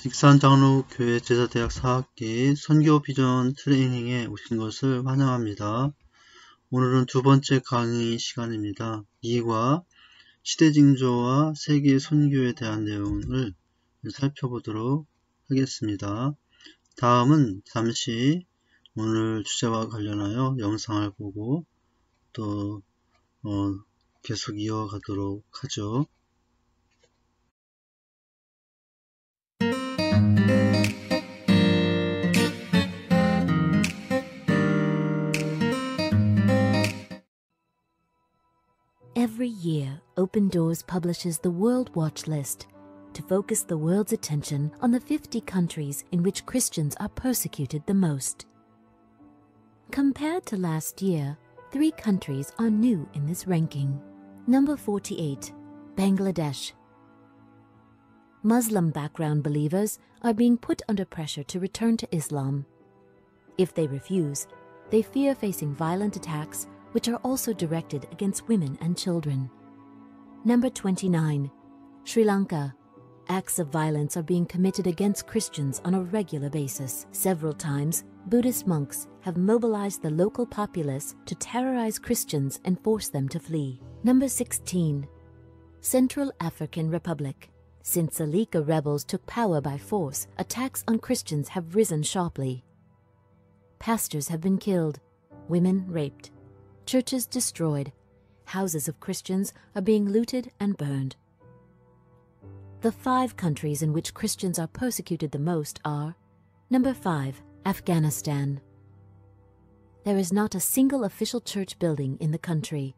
익산장로교회 제자대학 4학기 선교 비전 트레이닝에 오신 것을 환영합니다. 오늘은 두 번째 강의 시간입니다. 2과 시대징조와 세계 선교에 대한 내용을 살펴보도록 하겠습니다. 다음은 잠시 오늘 주제와 관련하여 영상을 보고 또 계속 이어가도록 하죠. Every year, Open Doors publishes the World Watch List to focus the world's attention on the 50 countries in which Christians are persecuted the most. Compared to last year, 3 countries are new in this ranking. Number 48, Bangladesh. Muslim background believers are being put under pressure to return to Islam. If they refuse, they fear facing violent attacks which are also directed against women and children. Number 29, Sri Lanka. Acts of violence are being committed against Christians on a regular basis. Several times, Buddhist monks have mobilized the local populace to terrorize Christians and force them to flee. Number 16, Central African Republic. Since Salika rebels took power by force, attacks on Christians have risen sharply. Pastors have been killed, women raped, churches destroyed, houses of Christians are being looted and burned. The 5 countries in which Christians are persecuted the most are: Number 5, Afghanistan. There is not a single official church building in the country.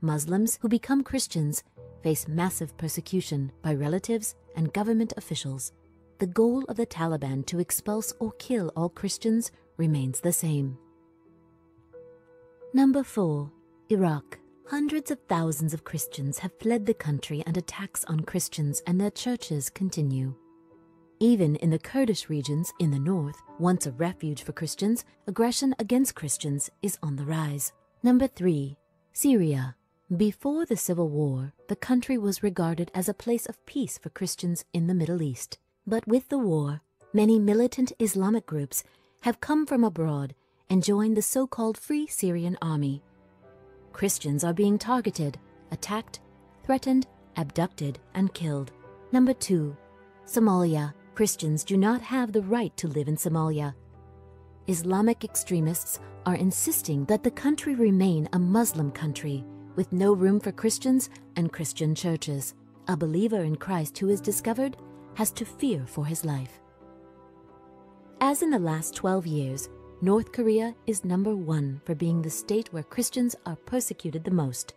Muslims who become Christians face massive persecution by relatives and government officials. The goal of the Taliban to expulse or kill all Christians remains the same. Number 4, Iraq. Hundreds of thousands of Christians have fled the country and attacks on Christians and their churches continue. Even in the Kurdish regions in the north, once a refuge for Christians, aggression against Christians is on the rise. Number 3, Syria. Before the civil war, the country was regarded as a place of peace for Christians in the Middle East. But with the war, many militant Islamic groups have come from abroad and joined the so-called Free Syrian Army. Christians are being targeted, attacked, threatened, abducted, and killed. Number 2, Somalia. Christians do not have the right to live in Somalia. Islamic extremists are insisting that the country remain a Muslim country with no room for Christians and Christian churches. A believer in Christ who is discovered has to fear for his life. As in the last 12 years, North Korea is number 1 for being the state where Christians are persecuted the most.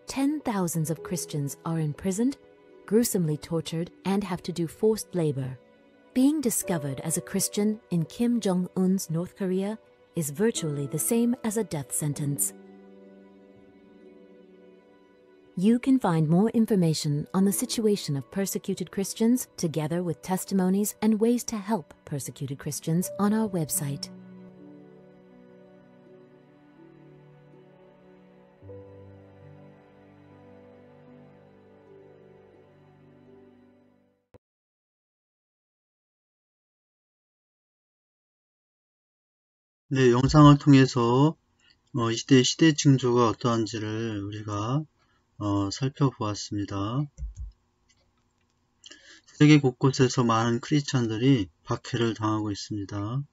10,000s of Christians are imprisoned, gruesomely tortured, and have to do forced labor. Being discovered as a Christian in Kim Jong-un's North Korea is virtually the same as a death sentence. You can find more information on the situation of persecuted Christians, together with testimonies and ways to help persecuted Christians, on our website. 네, 영상을 통해서 이 시대의 시대 징조가 어떠한지를 우리가 살펴보았습니다. 세계 곳곳에서 많은 크리스찬들이 박해를 당하고 있습니다.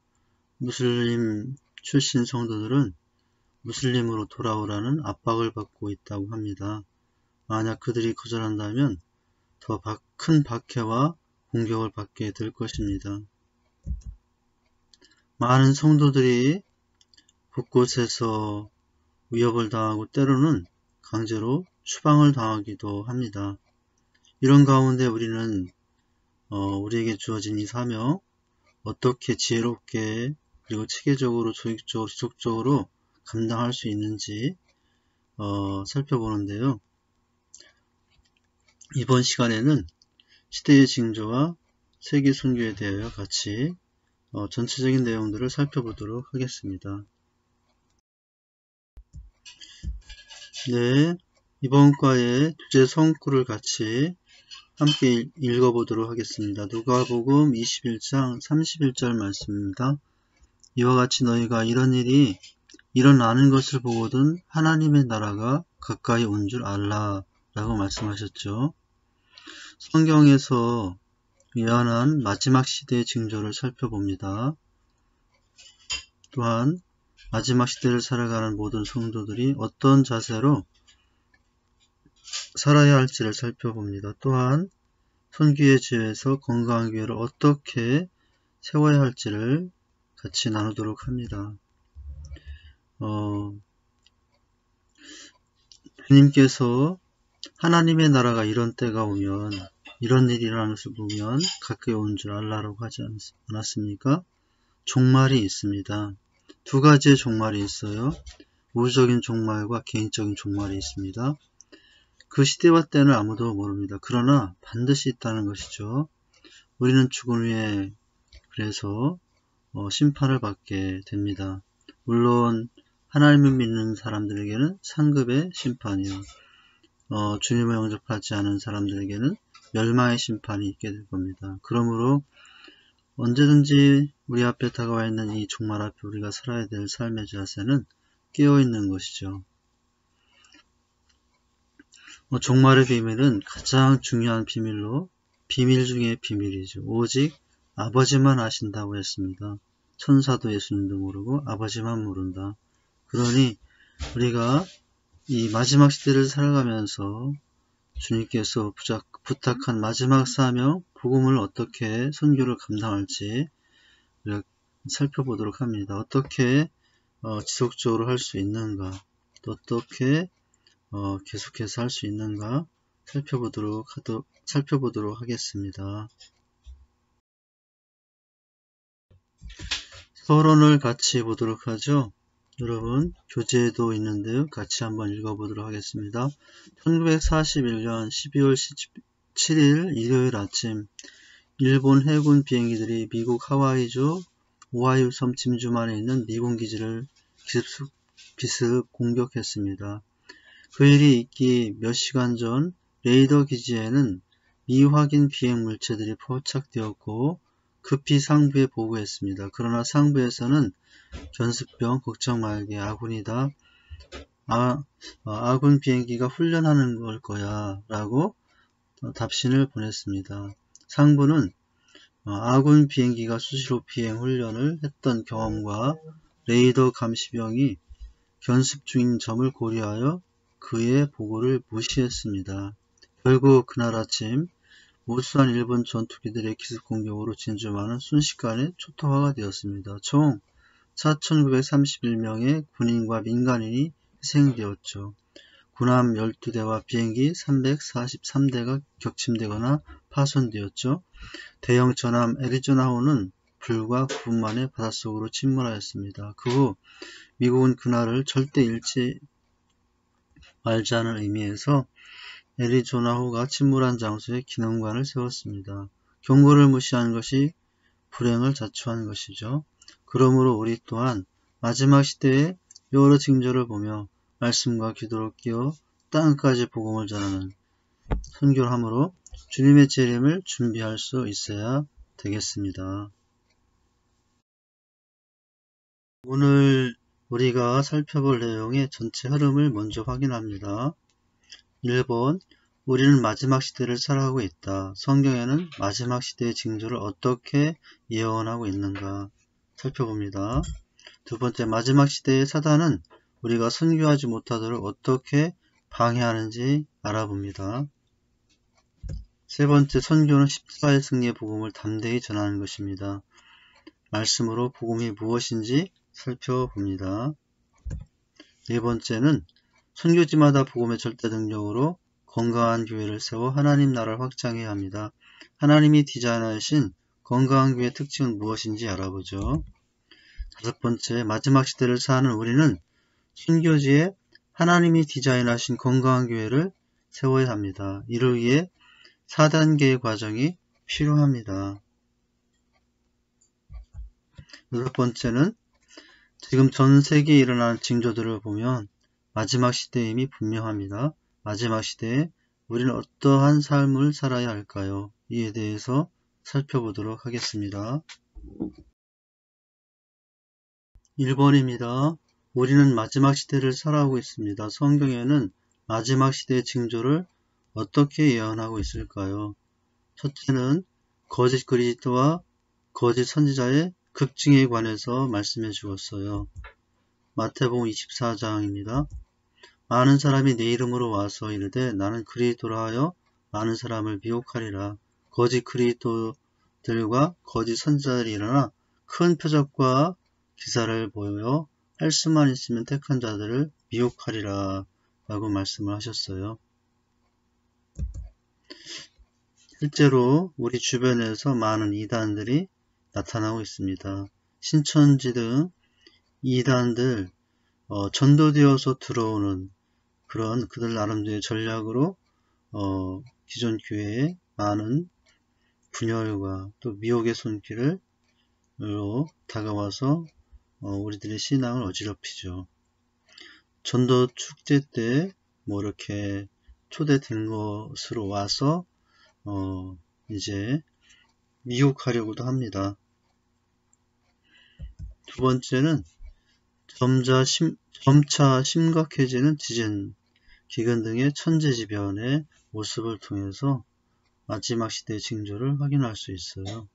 무슬림 출신 성도들은 무슬림으로 돌아오라는 압박을 받고 있다고 합니다. 만약 그들이 거절한다면 더 큰 박해와 공격을 받게 될 것입니다. 많은 성도들이 곳곳에서 위협을 당하고 때로는 강제로 추방을 당하기도 합니다. 이런 가운데 우리는 우리에게 주어진 이 사명, 어떻게 지혜롭게 그리고 체계적으로 조직적으로 지속적으로 감당할 수 있는지 살펴보는데요. 이번 시간에는 시대의 징조와 세계 선교에 대하여 같이 전체적인 내용들을 살펴보도록 하겠습니다. 네, 이번 과의 주제 성구를 같이 함께 읽어보도록 하겠습니다. 누가복음 21장 31절 말씀입니다. 이와 같이 너희가 이런 일이 일어나는 것을 보거든 하나님의 나라가 가까이 온 줄 알라 라고 말씀하셨죠. 성경에서 예언한 마지막 시대의 징조를 살펴봅니다. 또한 마지막 시대를 살아가는 모든 성도들이 어떤 자세로 살아야 할지를 살펴봅니다. 또한 선교의 지혜에서 건강한 교회를 어떻게 세워야 할지를 같이 나누도록 합니다. 주님께서 하나님의 나라가 이런 때가 오면, 이런 일이 일어나는 것을 보면 가까이 온 줄 알라라고 하지 않았습니까? 종말이 있습니다. 두 가지의 종말이 있어요. 우주적인 종말과 개인적인 종말이 있습니다. 그 시대와 때는 아무도 모릅니다. 그러나 반드시 있다는 것이죠. 우리는 죽은 후에 그래서 심판을 받게 됩니다. 물론 하나님을 믿는 사람들에게는 상급의 심판이요. 주님을 영접하지 않은 사람들에게는 멸망의 심판이 있게 될 겁니다. 그러므로 언제든지 우리 앞에 다가와 있는 이 종말 앞에 우리가 살아야 될 삶의 자세는 깨어있는 것이죠. 종말의 비밀은 가장 중요한 비밀로 비밀 중에 비밀이죠. 오직 아버지만 아신다고 했습니다. 천사도 예수님도 모르고 아버지만 모른다. 그러니 우리가 이 마지막 시대를 살아가면서 주님께서 부탁한 마지막 사명, 복음을 어떻게 선교를 감당할지 살펴보도록 합니다. 어떻게 지속적으로 할 수 있는가, 또 어떻게 계속해서 할 수 있는가 살펴보도록 하겠습니다. 서론을 같이 보도록 하죠. 여러분 교재에도 있는데요. 같이 한번 읽어보도록 하겠습니다. 1941년 12월 17일 일요일 아침 일본 해군 비행기들이 미국 하와이주 오하이오 섬 짐주만에 있는 미군 기지를 기습 공격했습니다. 그 일이 있기 몇 시간 전 레이더 기지에는 미확인 비행 물체들이 포착되었고 급히 상부에 보고했습니다. 그러나 상부에서는 견습병 걱정 말게 아군이다. 아군 비행기가 훈련하는 걸 거야 라고 답신을 보냈습니다. 상부는 아군 비행기가 수시로 비행 훈련을 했던 경험과 레이더 감시병이 견습 중인 점을 고려하여 그의 보고를 무시했습니다. 결국 그날 아침 무수한 일본 전투기들의 기습 공격으로 진주만은 순식간에 초토화가 되었습니다. 총 4,931명의 군인과 민간인이 희생되었죠. 군함 12대와 비행기 343대가 격침되거나 파손되었죠. 대형 전함 애리조나호는 불과 9분 만에 바닷속으로 침몰하였습니다. 그 후 미국은 그날을 절대 잃지 말자는 의미에서 애리조나호가 침몰한 장소에 기념관을 세웠습니다. 경고를 무시한 것이 불행을 자초한 것이죠. 그러므로 우리 또한 마지막 시대의 여러 징조를 보며 말씀과 기도로 끼어 땅까지 복음을 전하는 선교를 함으로 주님의 재림을 준비할 수 있어야 되겠습니다. 오늘 우리가 살펴볼 내용의 전체 흐름을 먼저 확인합니다. 1번, 우리는 마지막 시대를 살아가고 있다. 성경에는 마지막 시대의 징조를 어떻게 예언하고 있는가 살펴봅니다. 두 번째, 마지막 시대의 사단은 우리가 선교하지 못하도록 어떻게 방해하는지 알아봅니다. 세 번째, 선교는 14일 승리의 복음을 담대히 전하는 것입니다. 말씀으로 복음이 무엇인지 살펴봅니다. 네 번째는 선교지마다 복음의 절대 능력으로 건강한 교회를 세워 하나님 나라를 확장해야 합니다. 하나님이 디자인하신 건강한 교회의 특징은 무엇인지 알아보죠. 다섯 번째, 마지막 시대를 사는 우리는 선교지에 하나님이 디자인하신 건강한 교회를 세워야 합니다. 이를 위해 4단계의 과정이 필요합니다. 여섯 번째는 지금 전 세계에 일어나는 징조들을 보면 마지막 시대임이 분명합니다. 마지막 시대에 우리는 어떠한 삶을 살아야 할까요? 이에 대해서 살펴보도록 하겠습니다. 1번입니다. 우리는 마지막 시대를 살아가고 있습니다. 성경에는 마지막 시대의 징조를 어떻게 예언하고 있을까요? 첫째는 거짓 그리스도와 거짓 선지자의 급증에 관해서 말씀해 주었어요. 마태복음 24장입니다. 많은 사람이 내 이름으로 와서 이르되 나는 그리스도라 하여 많은 사람을 미혹하리라. 거짓 그리스도들과 거짓 선지자들이 일어나 큰 표적과 기사를 보여 할 수만 있으면 택한 자들을 미혹하리라 라고 말씀을 하셨어요. 실제로 우리 주변에서 많은 이단들이 나타나고 있습니다. 신천지 등 이단들 전도되어서 들어오는 그런 그들 나름대로의 전략으로 기존 교회에 많은 분열과 또 미혹의 손길로 다가와서 우리들의 신앙을 어지럽히죠. 전도 축제 때 뭐 이렇게 초대된 것으로 와서 이제 미혹하려고도 합니다. 두 번째는 점차 심각해지는 지진, 기근 등의 천재지변의 모습을 통해서 마지막 시대의 징조를 확인할 수 있어요.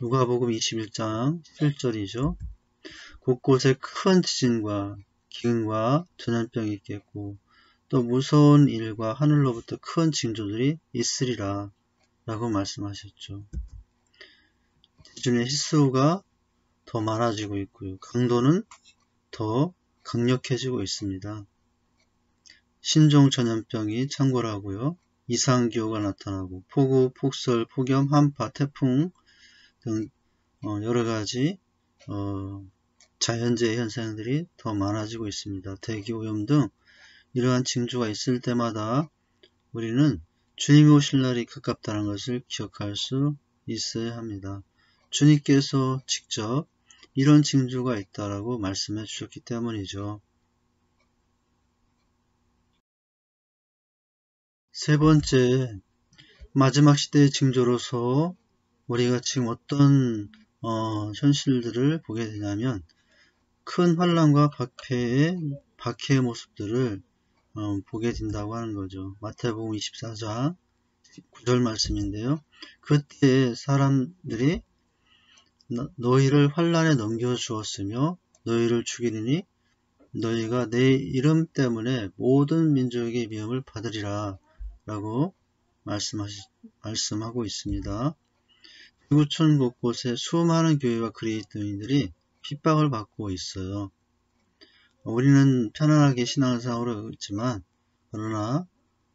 누가복음 21장 7절이죠. 곳곳에 큰 지진과 기근과 전염병이 있겠고 또 무서운 일과 하늘로부터 큰 징조들이 있으리라 라고 말씀하셨죠. 지진의 횟수가 더 많아지고 있고요. 강도는 더 강력해지고 있습니다. 신종 전염병이 창궐하고요. 이상기후가 나타나고 폭우, 폭설, 폭염, 한파, 태풍 등 여러가지 자연재해 현상들이 더 많아지고 있습니다. 대기오염 등 이러한 징조가 있을 때마다 우리는 주님이 오실 날이 가깝다는 것을 기억할 수 있어야 합니다. 주님께서 직접 이런 징조가 있다라고 말씀해 주셨기 때문이죠. 세 번째, 마지막 시대의 징조로서 우리가 지금 어떤 현실들을 보게 되냐면 큰 환란과 박해의 모습들을 보게 된다고 하는 거죠. 마태복음 24장 9절 말씀인데요. 그때 사람들이 너희를 환란에 넘겨주었으며 너희를 죽이리니 너희가 내 이름 때문에 모든 민족에게 미움을 받으리라 라고 말씀하고 있습니다. 지구촌 곳곳에 수많은 교회와 그리스도인들이 핍박을 받고 있어요. 우리는 편안하게 신앙생활을 있지만 그러나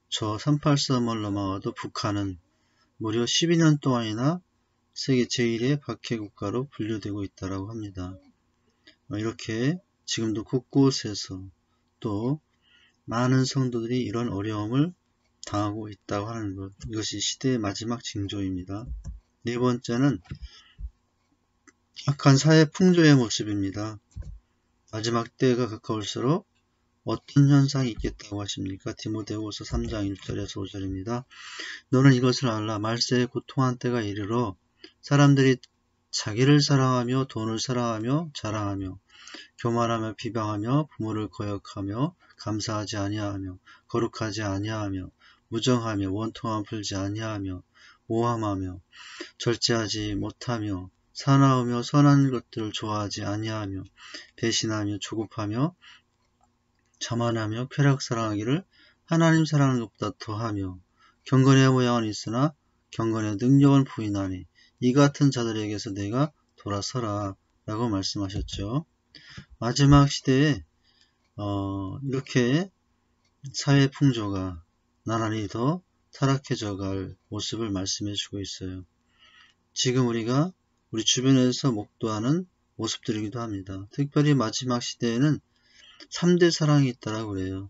저 383을 넘어가도 북한은 무려 12년 동안이나 세계 제1의 박해국가로 분류되고 있다고 합니다. 이렇게 지금도 곳곳에서 또 많은 성도들이 이런 어려움을 당하고 있다고 하는 것, 이것이 시대의 마지막 징조입니다. 네 번째는 악한 사회 풍조의 모습입니다. 마지막 때가 가까울수록 어떤 현상이 있겠다고 하십니까? 디모데후서 3장 1절에서 5절입니다. 너는 이것을 알라. 말세에 고통한 때가 이르러 사람들이 자기를 사랑하며 돈을 사랑하며 자랑하며 교만하며 비방하며 부모를 거역하며 감사하지 아니하며 거룩하지 아니하며 무정하며 원통함 풀지 아니하며 모함하며 절제하지 못하며 사나우며 선한 것들을 좋아하지 아니하며 배신하며 조급하며 자만하며 쾌락 사랑하기를 하나님 사랑하는 것보다 더하며 경건의 모양은 있으나 경건의 능력은 부인하니 이 같은 자들에게서 내가 돌아서라 라고 말씀하셨죠. 마지막 시대에 이렇게 사회 풍조가 나란히 더 타락해져 갈 모습을 말씀해 주고 있어요. 지금 우리가 우리 주변에서 목도하는 모습들이기도 합니다. 특별히 마지막 시대에는 3대 사랑이 있다고 그래요.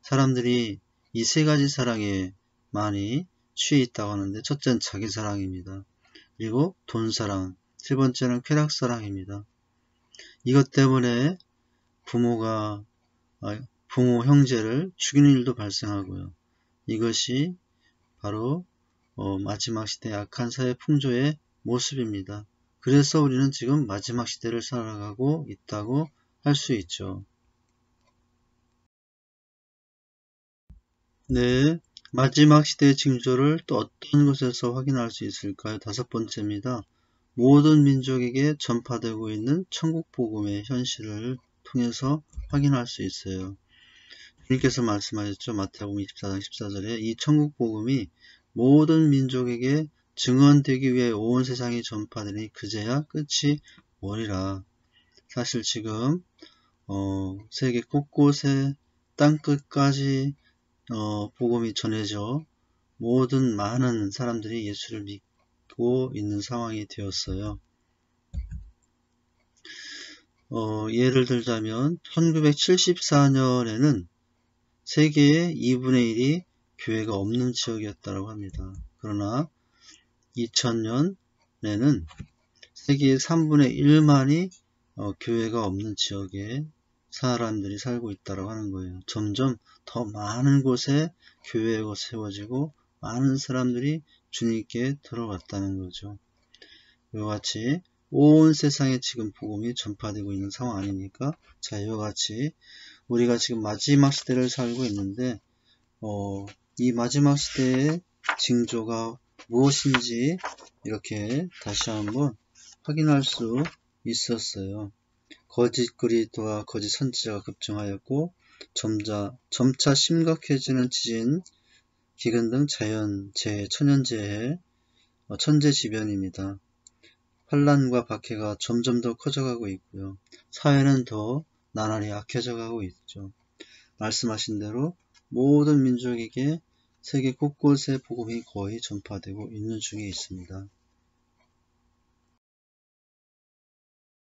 사람들이 이 세 가지 사랑에 많이 취해 있다고 하는데 첫째는 자기 사랑입니다. 그리고 돈 사랑, 세 번째는 쾌락 사랑입니다. 이것 때문에 부모 형제를 죽이는 일도 발생하고요. 이것이 바로 마지막 시대 악한 사회 풍조의 모습입니다. 그래서 우리는 지금 마지막 시대를 살아가고 있다고 할 수 있죠. 네, 마지막 시대의 징조를 또 어떤 곳에서 확인할 수 있을까요? 5번째입니다. 모든 민족에게 전파되고 있는 천국 복음의 현실을 통해서 확인할 수 있어요. 주님께서 말씀하셨죠. 마태복음 24장 14절에 이 천국 복음이 모든 민족에게 증언되기 위해 온 세상에 전파되니 그제야 끝이 오리라. 사실 지금 세계 곳곳에 땅끝까지 복음이 전해져 모든 많은 사람들이 예수를 믿고 있는 상황이 되었어요. 예를 들자면 1974년에는 세계의 2분의 1이 교회가 없는 지역이었다고 합니다. 그러나 2000년에는 세계의 3분의 1만이 교회가 없는 지역에 사람들이 살고 있다고 하는 거예요. 점점 더 많은 곳에 교회가 세워지고 많은 사람들이 주님께 들어갔다는 거죠. 이와 같이 온 세상에 지금 복음이 전파되고 있는 상황 아닙니까? 자, 이와 같이 우리가 지금 마지막 시대를 살고 있는데 이 마지막 시대의 징조가 무엇인지 이렇게 다시 한번 확인할 수 있었어요. 거짓 그리스도와 거짓 선지자가 급증하였고 점차 심각해지는 지진, 기근 등 자연재해, 천연재해, 천재지변입니다. 환란과 박해가 점점 더 커져가고 있고요. 사회는 더 나날이 악해져 가고 있죠. 말씀하신 대로 모든 민족에게 세계 곳곳에 복음이 거의 전파되고 있는 중에 있습니다.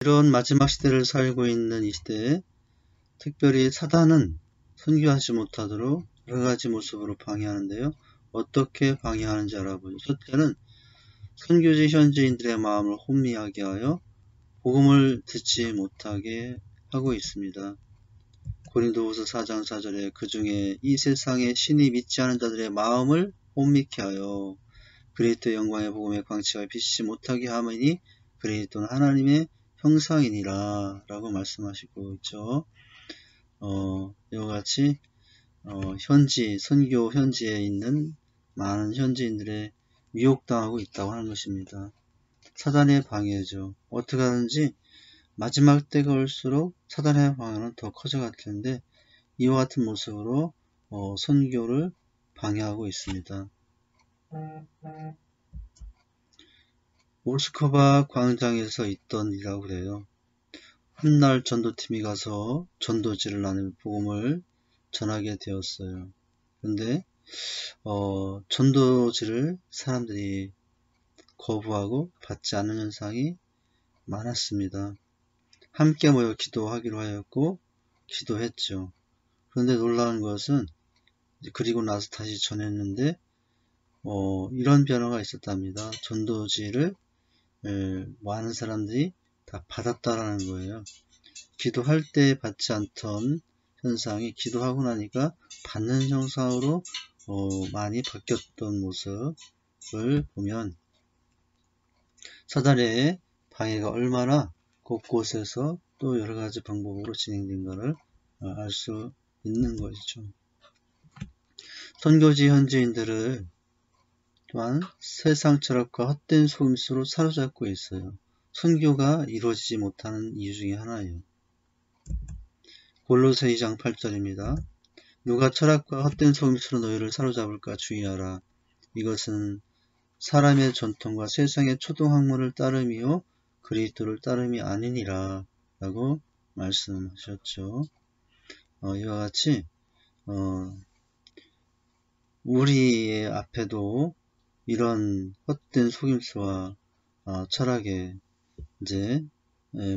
이런 마지막 시대를 살고 있는 이 시대에 특별히 사단은 선교하지 못하도록 여러 가지 모습으로 방해하는데요. 어떻게 방해하는지 알아보죠. 첫째는 선교지 현지인들의 마음을 혼미하게 하여 복음을 듣지 못하게 하고 있습니다. 고린도후서 4장 4절에 그 중에 이 세상에 신이 믿지 않은 자들의 마음을 혼미케 하여 그리스도의 영광의 복음의 광채가 비치지 못하게 하매니 그리스도는 하나님의 형상이니라 라고 말씀하시고 있죠. 이와 같이 선교 현지에 있는 많은 현지인들의 미혹당하고 있다고 하는 것입니다. 사단의 방해죠. 어떻게 하든지 마지막 때가 올수록 사단의 방해는 더 커져갈 텐데 이와 같은 모습으로 선교를 방해하고 있습니다. 모스크바 광장에서 있던 일이라고 그래요. 훗날 전도팀이 가서 전도지를 나누며 복음을 전하게 되었어요. 그런데 전도지를 사람들이 거부하고 받지 않는 현상이 많았습니다. 함께 모여 기도하기로 하였고 기도했죠. 그런데 놀라운 것은 그리고 나서 다시 전했는데 이런 변화가 있었답니다. 전도지를 많은 사람들이 다 받았다라는 거예요. 기도할 때 받지 않던 현상이 기도하고 나니까 받는 형상으로 많이 바뀌었던 모습을 보면 사단의 방해가 얼마나 곳곳에서 또 여러가지 방법으로 진행된가를 알 수 있는 것이죠. 선교지 현지인들을 또한 세상 철학과 헛된 속임수로 사로잡고 있어요. 선교가 이루어지지 못하는 이유 중에 하나예요. 골로새 2장 8절입니다. 누가 철학과 헛된 속임수로 너희를 사로잡을까 주의하라. 이것은 사람의 전통과 세상의 초등학문을 따름이요 그리스도를 따름이 아니니라 라고 말씀하셨죠. 이와 같이 우리의 앞에도 이런 헛된 속임수와 철학의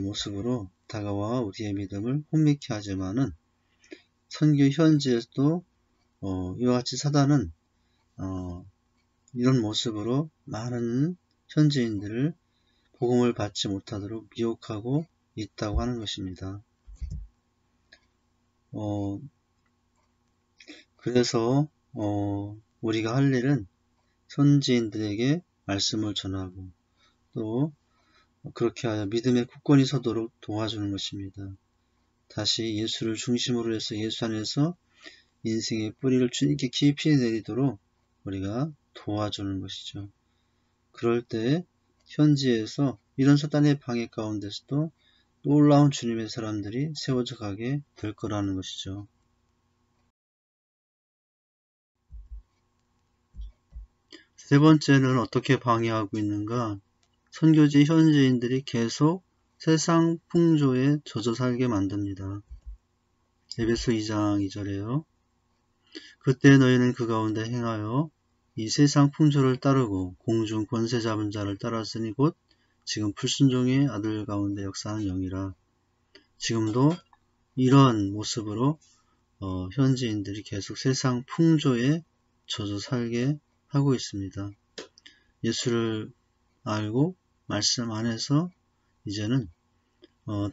모습으로 다가와 우리의 믿음을 혼미케 하지만은 선교 현지에서도 이와 같이 사단은 이런 모습으로 많은 현지인들을 복음을 받지 못하도록 미혹하고 있다고 하는 것입니다. 그래서 우리가 할 일은 선지인들에게 말씀을 전하고 또 그렇게 하여 믿음의 굳건히 서도록 도와주는 것입니다. 다시 예수를 중심으로 해서 예수 안에서 인생의 뿌리를 주님께 깊이 내리도록 우리가 도와주는 것이죠. 그럴 때 현지에서 이런 사단의 방해 가운데서도 놀라운 주님의 사람들이 세워져 가게 될 거라는 것이죠. 세 번째는 어떻게 방해하고 있는가? 선교지 현지인들이 계속 세상 풍조에 젖어 살게 만듭니다. 에베소 2장 2절에요. 그때 너희는 그 가운데 행하여 이 세상 풍조를 따르고 공중 권세 잡은 자를 따랐으니 곧 지금 불순종의 아들 가운데 역사하는 영이라. 지금도 이런 모습으로 현지인들이 계속 세상 풍조에 젖어 살게 하고 있습니다. 예수를 알고 말씀 안에서 이제는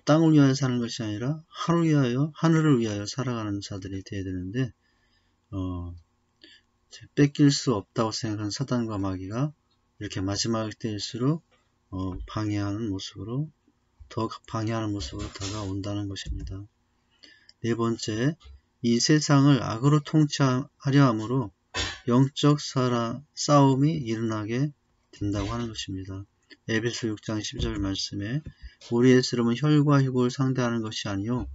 땅을 위하여 사는 것이 아니라 하늘을 위하여 살아가는 자들이 되어야 되는데 뺏길 수 없다고 생각하는 사단과 마귀가 이렇게 마지막 때일수록 방해하는 모습으로 다가온다는 것입니다. 네 번째, 이 세상을 악으로 통치하려 함으로 영적 싸움이 일어나게 된다고 하는 것입니다. 에베소 6장 12절 말씀에 우리의 쓰름은 혈과 육을 상대하는 것이 아니요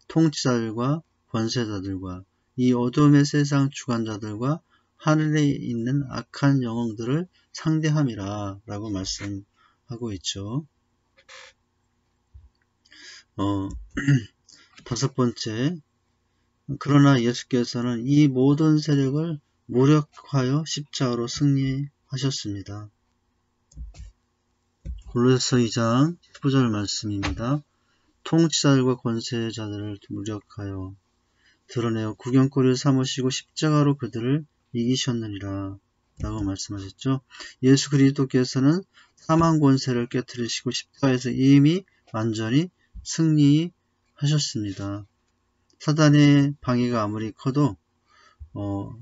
통치자들과 권세자들과 이 어두움의 세상 주관자들과 하늘에 있는 악한 영웅들을 상대함이라 라고 말씀하고 있죠. 다섯 번째, 그러나 예수께서는 이 모든 세력을 무력하여 십자가로 승리하셨습니다. 골로새 2장 19절 말씀입니다. 통치자들과 권세자들을 무력하여 드러내어 구경거리를 삼으시고 십자가로 그들을 이기셨느니라 라고 말씀하셨죠. 예수 그리스도께서는 사망 권세를 깨뜨리시고 십자가에서 이미 완전히 승리하셨습니다. 사단의 방해가 아무리 커도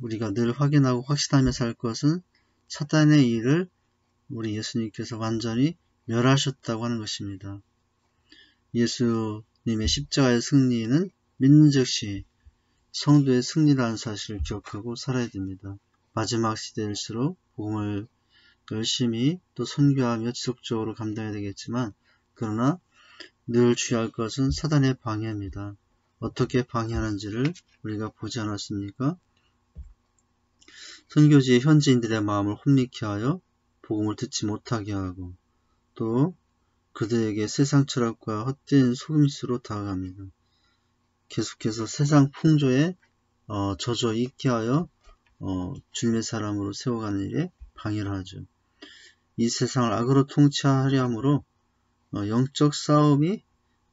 우리가 늘 확인하고 확신하며 살 것은 사단의 일을 우리 예수님께서 완전히 멸하셨다고 하는 것입니다. 예수님의 십자가의 승리는 믿는 즉시 성도의 승리라는 사실을 기억하고 살아야 됩니다. 마지막 시대일수록 복음을 열심히 또 선교하며 지속적으로 감당해야 되겠지만 그러나 늘 주의할 것은 사단의 방해입니다. 어떻게 방해하는지를 우리가 보지 않았습니까? 선교지의 현지인들의 마음을 혼미케 하여 복음을 듣지 못하게 하고 또 그들에게 세상 철학과 헛된 속임수로 다가갑니다. 계속해서 세상 풍조에 젖어 있게 하여 주님의 사람으로 세워가는 일에 방해를 하죠. 이 세상을 악으로 통치하려 함으로 영적 싸움이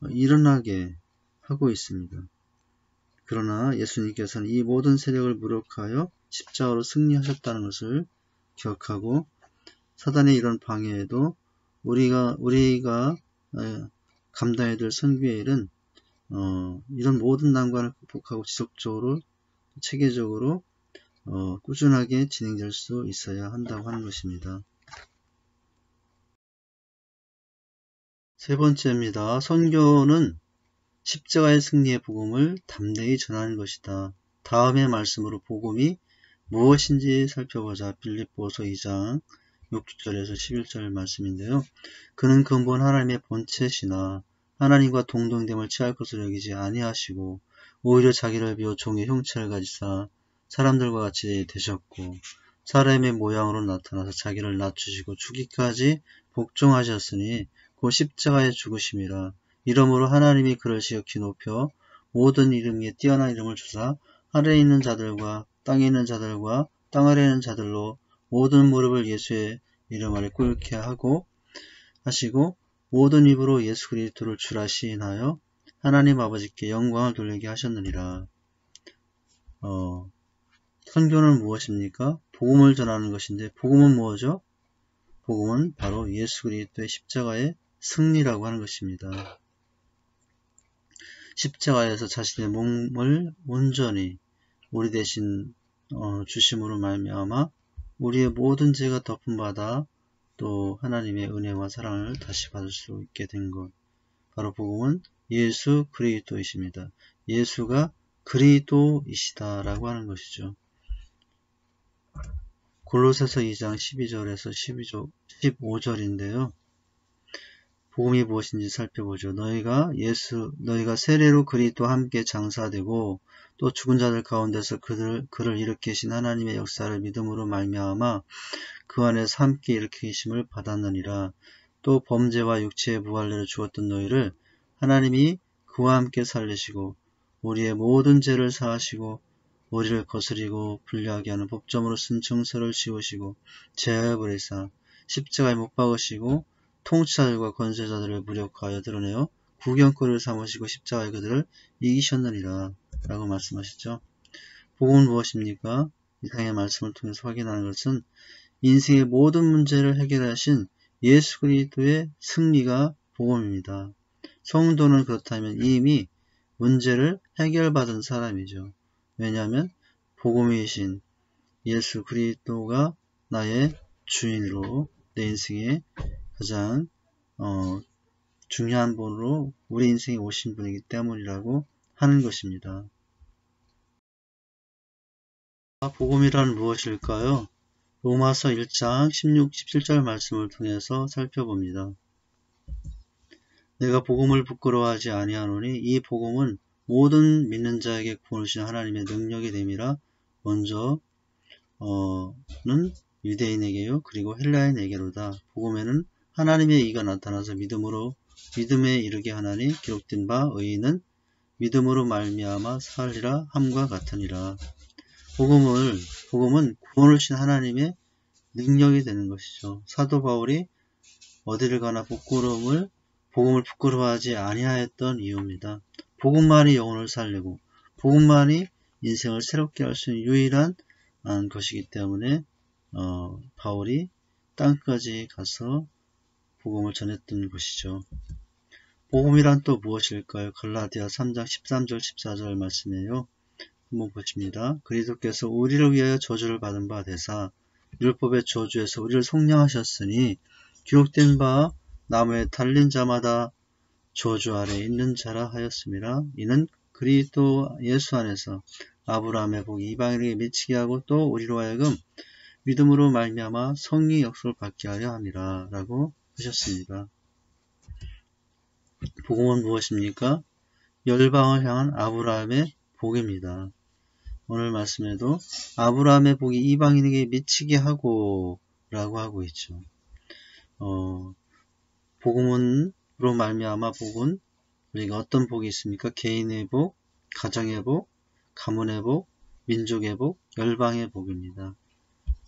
일어나게 하고 있습니다. 그러나 예수님께서는 이 모든 세력을 무력하여 십자가로 승리하셨다는 것을 기억하고 사단의 이런 방해에도 우리가 감당해야 될 선교의 일은 이런 모든 난관을 극복하고 지속적으로 체계적으로 꾸준하게 진행될 수 있어야 한다고 하는 것입니다. 세 번째입니다. 선교는 십자가의 승리의 복음을 담대히 전하는 것이다. 다음의 말씀으로 복음이 무엇인지 살펴보자. 빌립보서 2장 6절에서 11절 말씀인데요. 그는 근본 하나님의 본체시나 하나님과 동등됨을 취할 것으로 여기지 아니하시고 오히려 자기를 비워 종의 형체를 가지사 사람들과 같이 되셨고 사람의 모양으로 나타나서 자기를 낮추시고 죽기까지 복종하셨으니 곧 십자가의 죽으심이라. 이러므로 하나님이 그를 지극히 높여 모든 이름 위에 뛰어난 이름을 주사 하늘에 있는 자들과 땅에 있는 자들과 땅 아래에 있는 자들로 모든 무릎을 예수의 이름 아래 꿇게 하시고 모든 입으로 예수 그리스도를 주라 시인하여 하나님 아버지께 영광을 돌리게 하셨느니라. 선교는 무엇입니까? 복음을 전하는 것인데 복음은 뭐죠? 복음은 바로 예수 그리스도의 십자가의 승리라고 하는 것입니다. 십자가에서 자신의 몸을 온전히 우리 대신 주심으로 말미암아 우리의 모든 죄가 덮음받아 또 하나님의 은혜와 사랑을 다시 받을 수 있게 된 것. 바로 복음은 예수 그리스도이십니다. 예수가 그리스도이시다라고 하는 것이죠. 골로새서 2장 12절에서 15절인데요. 복음이 무엇인지 살펴보죠. 너희가 세례로 그리스도와 함께 장사되고 또 죽은 자들 가운데서 그를 일으키신 하나님의 역사를 믿음으로 말미암아 그 안에서 함께 일으키심을 받았느니라. 또 범죄와 육체의 무할례로 죽었던 너희를 하나님이 그와 함께 살리시고 우리의 모든 죄를 사하시고 우리를 거스리고 불리하게 하는 법정으로 쓴 증서를 지우시고 죄악을 버리사 십자가에 못 박으시고 통치자들과 권세자들을 무력하여 드러내어 구경거리를 삼으시고 십자가에 그들을 이기셨느니라 라고 말씀하시죠. 복음은 무엇입니까? 이상의 말씀을 통해서 확인하는 것은 인생의 모든 문제를 해결하신 예수 그리스도의 승리가 복음입니다. 성도는 그렇다면 이미 문제를 해결받은 사람이죠. 왜냐하면 복음이신 예수 그리스도가 나의 주인으로 내 인생의 가장 중요한 분으로 우리 인생에 오신 분이기 때문이라고 하는 것입니다. 복음이란 무엇일까요? 로마서 1장 16, 17절 말씀을 통해서 살펴봅니다. 내가 복음을 부끄러워하지 아니하노니 이 복음은 모든 믿는 자에게 구원을 주신 하나님의 능력이 됨이라. 먼저는 유대인에게요 그리고 헬라인에게로다. 복음에는 하나님의 의가 나타나서 믿음에 이르게 하나니 기록된 바 의인은 믿음으로 말미암아 살리라 함과 같으니라. 복음은 구원을 주신 하나님의 능력이 되는 것이죠. 사도 바울이 어디를 가나 복음을 부끄러워하지 아니하였던 이유입니다. 복음만이 영혼을 살리고 복음만이 인생을 새롭게 할 수 있는 유일한 것이기 때문에 바울이 땅까지 가서 복음을 전했던 것이죠. 복음이란 또 무엇일까요? 갈라디아 3장 13절 14절 말씀이에요. 한번 보십니다. 그리스도께서 우리를 위하여 저주를 받은 바 되사 율법의 저주에서 우리를 속량하셨으니 기록된 바 나무에 달린 자마다 저주 아래 있는 자라 하였습니다. 이는 그리스도 예수 안에서 아브라함의 복이 이방인에게 미치게 하고 또 우리로 하여금 믿음으로 말미암아 성령의 역사를 받게 하려 함이라 라고 하셨습니다. 복음은 무엇입니까? 열방을 향한 아브라함의 복입니다. 오늘 말씀에도 아브라함의 복이 이방인에게 미치게 하고 라고 하고 있죠. 복음으로 말미암아 복은 우리가 어떤 복이 있습니까? 개인의 복, 가정의 복, 가문의 복, 민족의 복, 열방의 복입니다.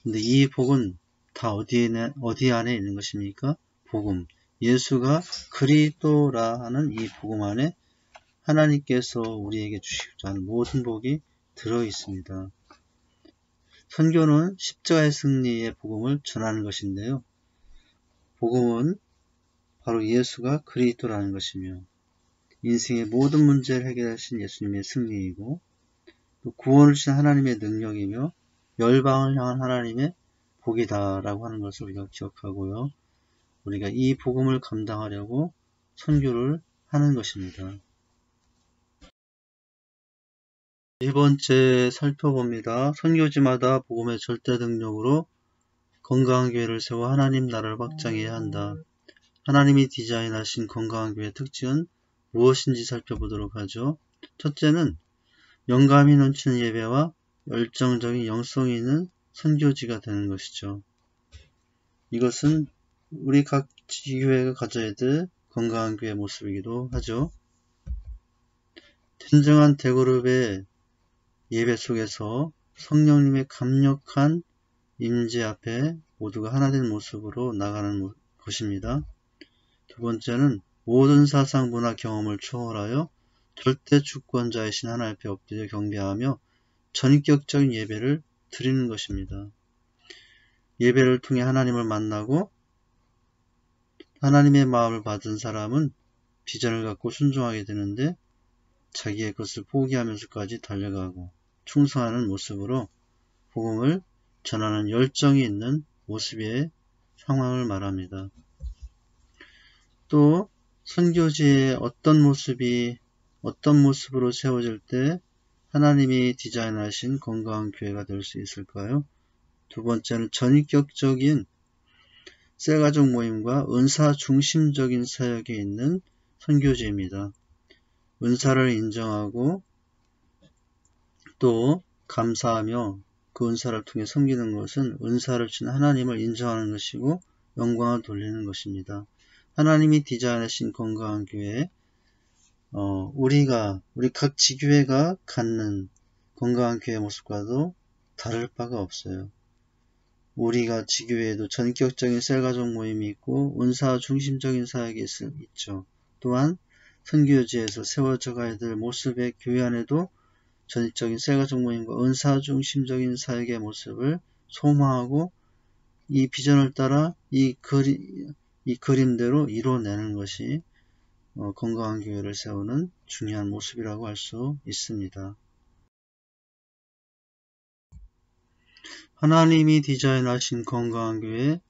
근데 이 복은 다 어디 안에 있는 것입니까? 복음. 예수가 그리스도라 하는 이 복음 안에 하나님께서 우리에게 주시고자 하는 모든 복이 들어 있습니다. 선교는 십자가의 승리의 복음을 전하는 것인데요. 복음은 바로 예수가 그리스도라는 것이며 인생의 모든 문제를 해결하신 예수님의 승리이고 또 구원을 주신 하나님의 능력이며 열방을 향한 하나님의 복이다라고 하는 것을 우리가 기억하고요. 우리가 이 복음을 감당하려고 선교를 하는 것입니다. 네 번째 살펴봅니다. 선교지마다 복음의 절대 능력으로 건강한 교회를 세워 하나님 나라를 확장해야 한다. 하나님이 디자인하신 건강한 교회의 특징은 무엇인지 살펴보도록 하죠. 첫째는 영감이 넘치는 예배와 열정적인 영성이 있는 선교지가 되는 것이죠. 이것은 우리 각 교회가 가져야 될 건강한 교회의 모습이기도 하죠. 진정한 대그룹의 예배 속에서 성령님의 강력한 임재 앞에 모두가 하나 된 모습으로 나가는 것입니다. 두 번째는 모든 사상, 문화, 경험을 초월하여 절대 주권자이신 하나님 앞에 엎드려 경배하며 전격적인 예배를 드리는 것입니다. 예배를 통해 하나님을 만나고 하나님의 마음을 받은 사람은 비전을 갖고 순종하게 되는데 자기의 것을 포기하면서까지 달려가고 충성하는 모습으로 복음을 전하는 열정이 있는 모습의 상황을 말합니다. 또 선교지의 어떤 모습으로 세워질 때 하나님이 디자인하신 건강한 교회가 될 수 있을까요? 두 번째는 전인격적인 셀가족 모임과 은사 중심적인 사역에 있는 선교지입니다. 은사를 인정하고 또 감사하며 그 은사를 통해 섬기는 것은 은사를 주신 하나님을 인정하는 것이고 영광을 돌리는 것입니다. 하나님이 디자인하신 건강한 교회, 우리 각 지교회가 갖는 건강한 교회 모습과도 다를 바가 없어요. 우리가 지교회에도 전격적인 셀가족 모임이 있고 은사 중심적인 사역이 있죠. 또한 선교지에서 세워져 가야 될 모습의 교회 안에도 전적인 셀가족 모임과 은사 중심적인 사역의 모습을 소망하고 이 비전을 따라 이 그림대로 이뤄내는 것이 건강한 교회를 세우는 중요한 모습이라고 할 수 있습니다. 하나님이 디자인하신 건강한 교회,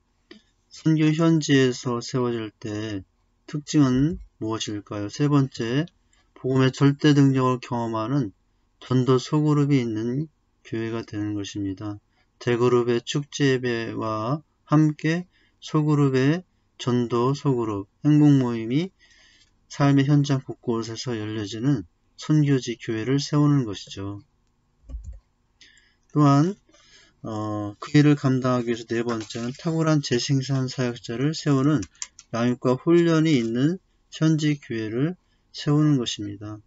선교 현지에서 세워질 때 특징은 무엇일까요? 세 번째, 복음의 절대 능력을 경험하는 전도 소그룹이 있는 교회가 되는 것입니다. 대그룹의 축제 예배와 함께 소그룹의 전도 소그룹, 행복 모임이 삶의 현장 곳곳에서 열려지는 선교지 교회를 세우는 것이죠. 또한 그 일을 감당하기 위해서 네 번째는 탁월한 재생산 사역자를 세우는 양육과 훈련이 있는 현지 교회를 세우는 것입니다.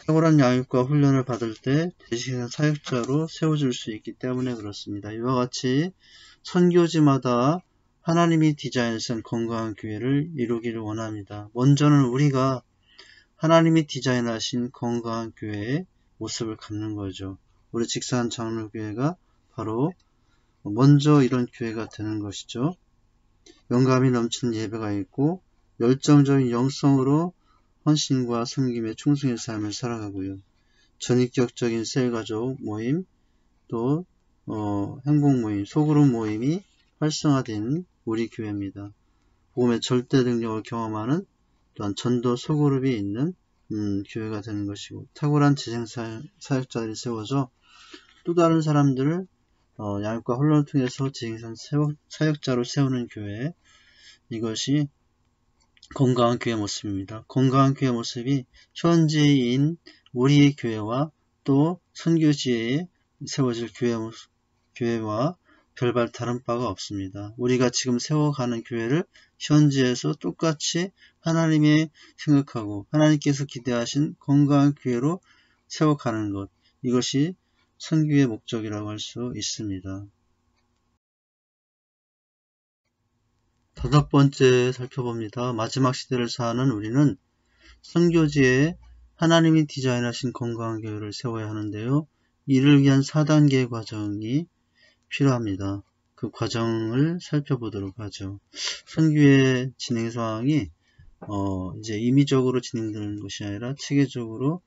탁월한 양육과 훈련을 받을 때 재생산 사역자로 세워질 수 있기 때문에 그렇습니다. 이와 같이 선교지마다 하나님이 디자인하신 건강한 교회를 이루기를 원합니다. 먼저는 우리가 하나님이 디자인하신 건강한 교회의 모습을 갖는 거죠. 우리 직산 장로교회가 바로 먼저 이런 교회가 되는 것이죠. 영감이 넘치는 예배가 있고 열정적인 영성으로 헌신과 섬김에 충성의 삶을 살아가고요. 전인격적인 셀가족 모임, 또 행복 모임, 소그룹 모임이 활성화된 우리 교회입니다. 복음의 절대 능력을 경험하는 또한 전도 소그룹이 있는 교회가 되는 것이고 탁월한 재생 사역자들이 세워져 또 다른 사람들을 양육과 훈련을 통해서 재생산 사역자로 세우는 교회, 이것이 건강한 교회 모습입니다. 건강한 교회 모습이 현지인 우리의 교회와 또 선교지에 세워질 교회와 별반 다른 바가 없습니다. 우리가 지금 세워가는 교회를 현지에서 똑같이 하나님이 생각하고 하나님께서 기대하신 건강한 교회로 세워가는 것, 이것이 선교의 목적이라고 할 수 있습니다. 다섯 번째 살펴봅니다. 마지막 시대를 사는 우리는 선교지에 하나님이 디자인하신 건강한 교회를 세워야 하는데요. 이를 위한 4단계 과정이 필요합니다. 그 과정을 살펴보도록 하죠. 선교의 진행 상황이 이제 임의적으로 진행되는 것이 아니라 체계적으로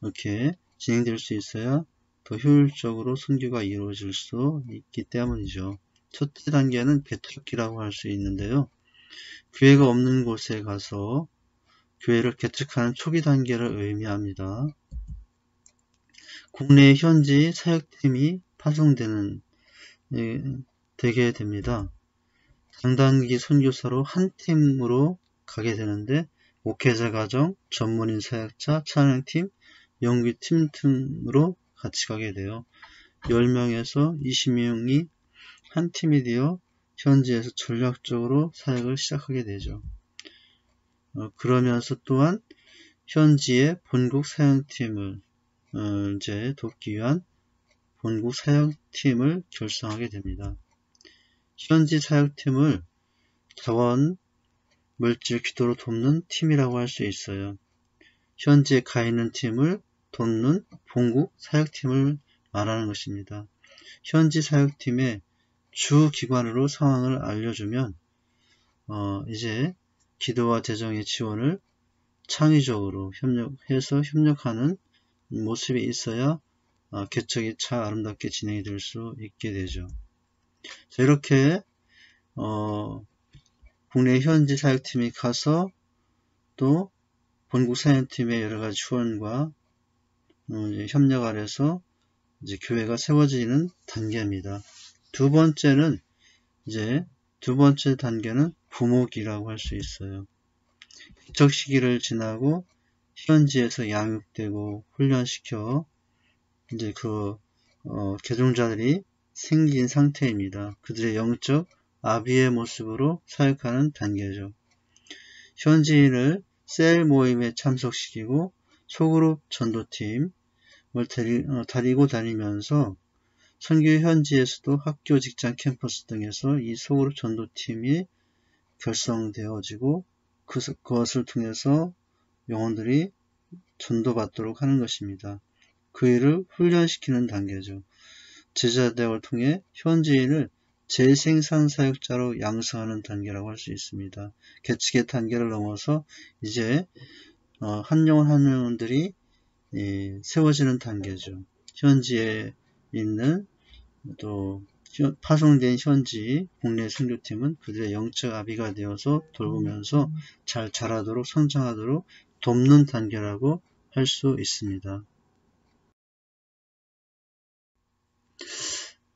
이렇게 진행될 수 있어야 더 효율적으로 선교가 이루어질 수 있기 때문이죠. 첫째 단계는 개척기라고 할 수 있는데요. 교회가 없는 곳에 가서 교회를 개척하는 초기 단계를 의미합니다. 국내 현지 사역팀이 파송되게 됩니다. 장단기 선교사로 한 팀으로 가게 되는데 목회자 가정, 전문인 사역자, 찬양팀, 연구팀 등으로 같이 가게 돼요. 10명에서 20명이 한 팀이 되어 현지에서 전략적으로 사역을 시작하게 되죠. 그러면서 또한 현지의 본국 사역팀을 이제 돕기 위한 본국 사역팀을 결성하게 됩니다. 현지 사역팀을 자원, 물질, 기도로 돕는 팀이라고 할 수 있어요. 현지에 가 있는 팀을 돕는 본국 사역팀을 말하는 것입니다. 현지 사역팀의 주 기관으로 상황을 알려주면 이제 기도와 재정의 지원을 창의적으로 협력하는 모습이 있어야 개척이 참 아름답게 진행이 될 수 있게 되죠. 자, 이렇게 국내 현지 사역팀이 가서 또 본국 사역팀의 여러가지 후원과 협력 아래서 이제 교회가 세워지는 단계입니다. 두 번째 단계는 부목이라고 할 수 있어요. 개척 시기를 지나고 현지에서 양육되고 훈련시켜 이제 개종자들이 생긴 상태입니다. 그들의 영적 아비의 모습으로 사역하는 단계죠. 현지인을 셀 모임에 참석시키고 소그룹 전도팀을 데리고 다니면서 선교 현지에서도 학교, 직장, 캠퍼스 등에서 이 소그룹 전도팀이 결성되어지고 그것을 통해서 영혼들이 전도받도록 하는 것입니다. 그 일을 훈련시키는 단계죠. 제자대학을 통해 현지인을 재생산 사역자로 양성하는 단계라고 할 수 있습니다. 개척의 단계를 넘어서 이제 한 영혼들이 세워지는 단계죠. 현지에 있는 또 파송된 현지 국내 선교팀은 그들의 영적 아비가 되어서 돌보면서 잘 자라도록 성장하도록 돕는 단계라고 할 수 있습니다.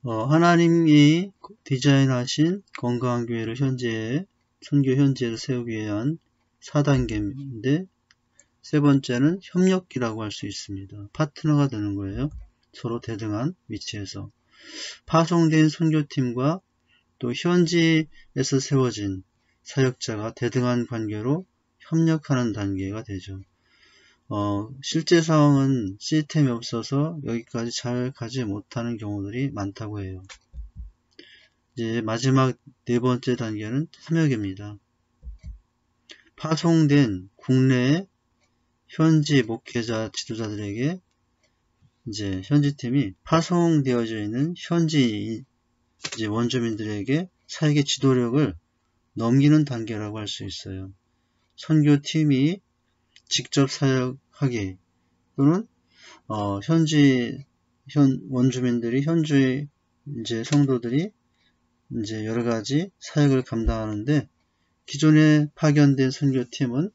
하나님이 디자인하신 건강한 교회를 선교 현지에서 세우기 위한 4단계인데 세 번째는 협력기라고 할 수 있습니다. 파트너가 되는 거예요. 서로 대등한 위치에서. 파송된 선교팀과 또 현지에서 세워진 사역자가 대등한 관계로 협력하는 단계가 되죠. 실제 상황은 시스템이 없어서 여기까지 잘 가지 못하는 경우들이 많다고 해요. 이제 마지막 네 번째 단계는 협력입니다. 파송된 국내 현지 목회자 지도자들에게 이제 현지팀이 파송되어져 있는 현지 이제 원주민들에게 사역의 지도력을 넘기는 단계라고 할 수 있어요. 선교팀이 직접 사역하기 또는 원주민들이 현지 이제 성도들이 이제 여러 가지 사역을 감당하는데 기존에 파견된 선교팀은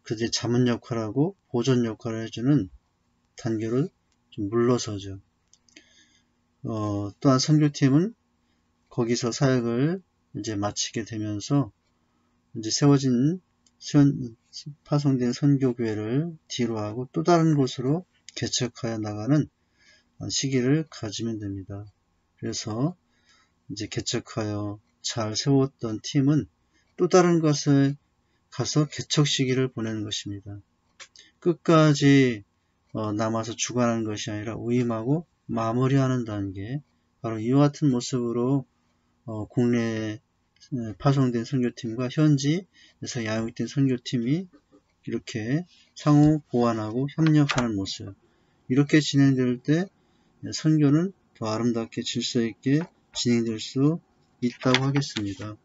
그들의 자문 역할하고 보존 역할을 해주는 단계로 좀 물러서죠. 또한 선교팀은 거기서 사역을 이제 마치게 되면서 이제 세워진 파송된 선교교회를 뒤로하고 또 다른 곳으로 개척하여 나가는 시기를 가지면 됩니다. 그래서 이제 개척하여 잘 세웠던 팀은 또 다른 곳에 가서 개척 시기를 보내는 것입니다. 끝까지 남아서 주관하는 것이 아니라 위임하고 마무리하는 단계, 바로 이와 같은 모습으로 국내에 파송된 선교팀과 현지에서 양육된 선교팀이 이렇게 상호 보완하고 협력하는 모습, 이렇게 진행될 때 선교는 더 아름답게 질서 있게 진행될 수 있다고 하겠습니다.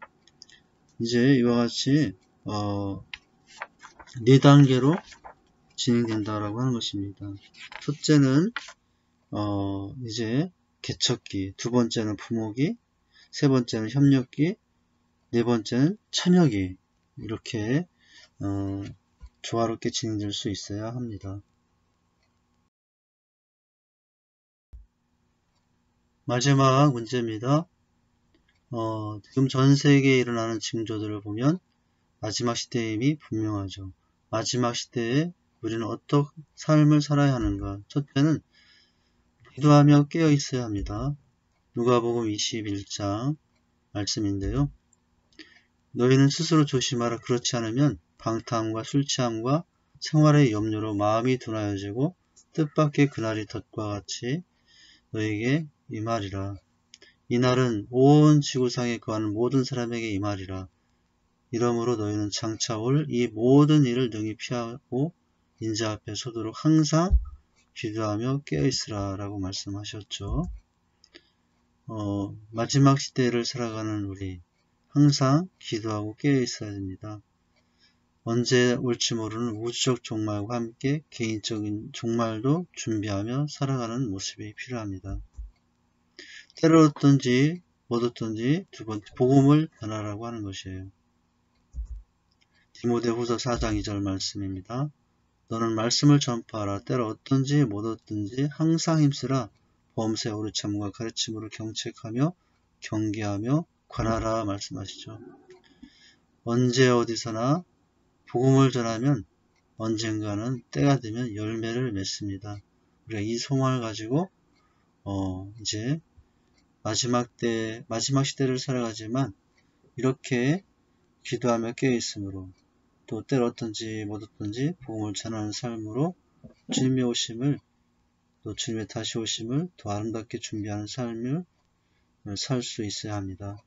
이제 이와 같이 4단계로 진행된다라고 하는 것입니다. 첫째는 이제 개척기, 두 번째는 부목기, 세 번째는 협력기, 네 번째는 참여기, 이렇게 조화롭게 진행될 수 있어야 합니다. 마지막 문제입니다. 지금 전 세계에 일어나는 징조들을 보면 마지막 시대임이 분명하죠. 마지막 시대에 우리는 어떤 삶을 살아야 하는가? 첫째는 기도하며 깨어 있어야 합니다. 누가복음 21장 말씀인데요. 너희는 스스로 조심하라. 그렇지 않으면 방탕함과 술취함과 생활의 염려로 마음이 둔하여지고 뜻밖의 그날이 덫과 같이 너희에게 임하리라. 이날은 온 지구상에 거하는 모든 사람에게 임하리라. 이러므로 너희는 장차 올 이 모든 일을 능히 피하고 인자 앞에 서도록 항상 기도하며 깨어있으라 라고 말씀하셨죠. 마지막 시대를 살아가는 우리 항상 기도하고 깨어있어야 됩니다. 언제 올지 모르는 우주적 종말과 함께 개인적인 종말도 준비하며 살아가는 모습이 필요합니다. 때를 얻든지 못 얻든지 두 번째 복음을 전하라고 하는 것이에요. 디모데후서 4장 2절 말씀입니다. 너는 말씀을 전파하라. 때를 얻든지 못 얻든지 항상 힘쓰라. 범사에 오래 참과 가르침으로 경책하며 경계하며 관하라 말씀하시죠. 언제 어디서나 복음을 전하면 언젠가는 때가 되면 열매를 맺습니다. 우리가 이 소망을 가지고 이제 마지막 시대를 살아가지만 이렇게 기도하며 깨어있으므로 또 때를 얻든지 못 얻든지 복음을 전하는 삶으로 주님의 오심을 또 주님의 다시 오심을 더 아름답게 준비하는 삶을 살 수 있어야 합니다.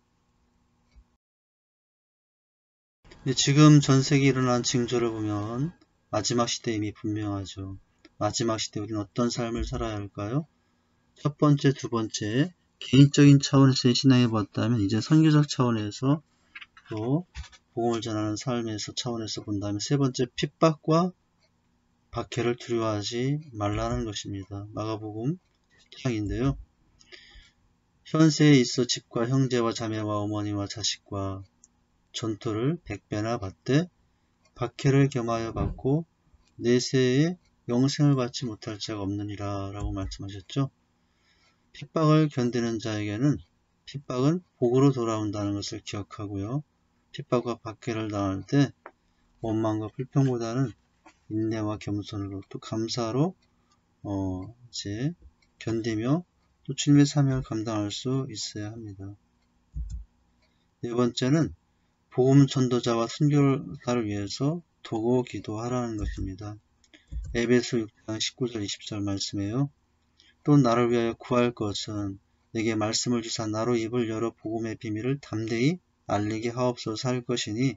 지금 전 세계에 일어난 징조를 보면 마지막 시대 이미 분명하죠. 마지막 시대 우리는 어떤 삶을 살아야 할까요? 첫 번째, 두 번째 개인적인 차원에서의 신앙을 봤다면 이제 선교적 차원에서 또 복음을 전하는 삶에서 차원에서 본다면 세 번째 핍박과 박해를 두려워하지 말라는 것입니다. 마가복음 10장인데요. 현세에 있어 집과 형제와 자매와 어머니와 자식과 전토를 100배나 받되 박해를 겸하여 받고 내세에 영생을 받지 못할 자가 없느니라 라고 말씀하셨죠. 핍박을 견디는 자에게는 핍박은 복으로 돌아온다는 것을 기억하고요. 핍박과 박해를 당할 때 원망과 불평보다는 인내와 겸손으로 또 감사로 이제 견디며 또 주님의 사명을 감당할 수 있어야 합니다. 네 번째는 복음 전도자와 선교사를 위해서 도고 기도하라는 것입니다. 에베소 6장 19절 20절 말씀이에요. 또 나를 위하여 구할 것은 내게 말씀을 주사 나로 입을 열어 복음의 비밀을 담대히 알리게 하옵소서 할 것이니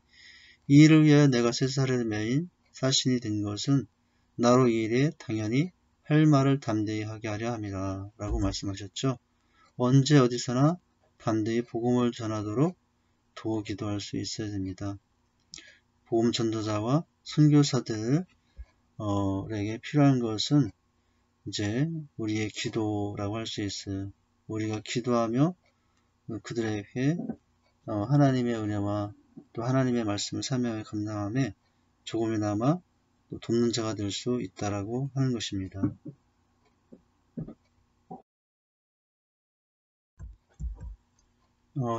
이 일을 위하여 내가 세살의 매인 사신이 된 것은 나로 이 일에 당연히 할 말을 담대히 하게 하려 함이라 라고 말씀하셨죠. 언제 어디서나 담대히 복음을 전하도록 도우 기도할 수 있어야 됩니다. 복음 전도자와 선교사들에게 필요한 것은 이제 우리의 기도라고 할 수 있어요. 우리가 기도하며 그들에게 하나님의 은혜와 또 하나님의 말씀을 사명을 감당함에 조금이나마 또 돕는 자가 될 수 있다라고 하는 것입니다.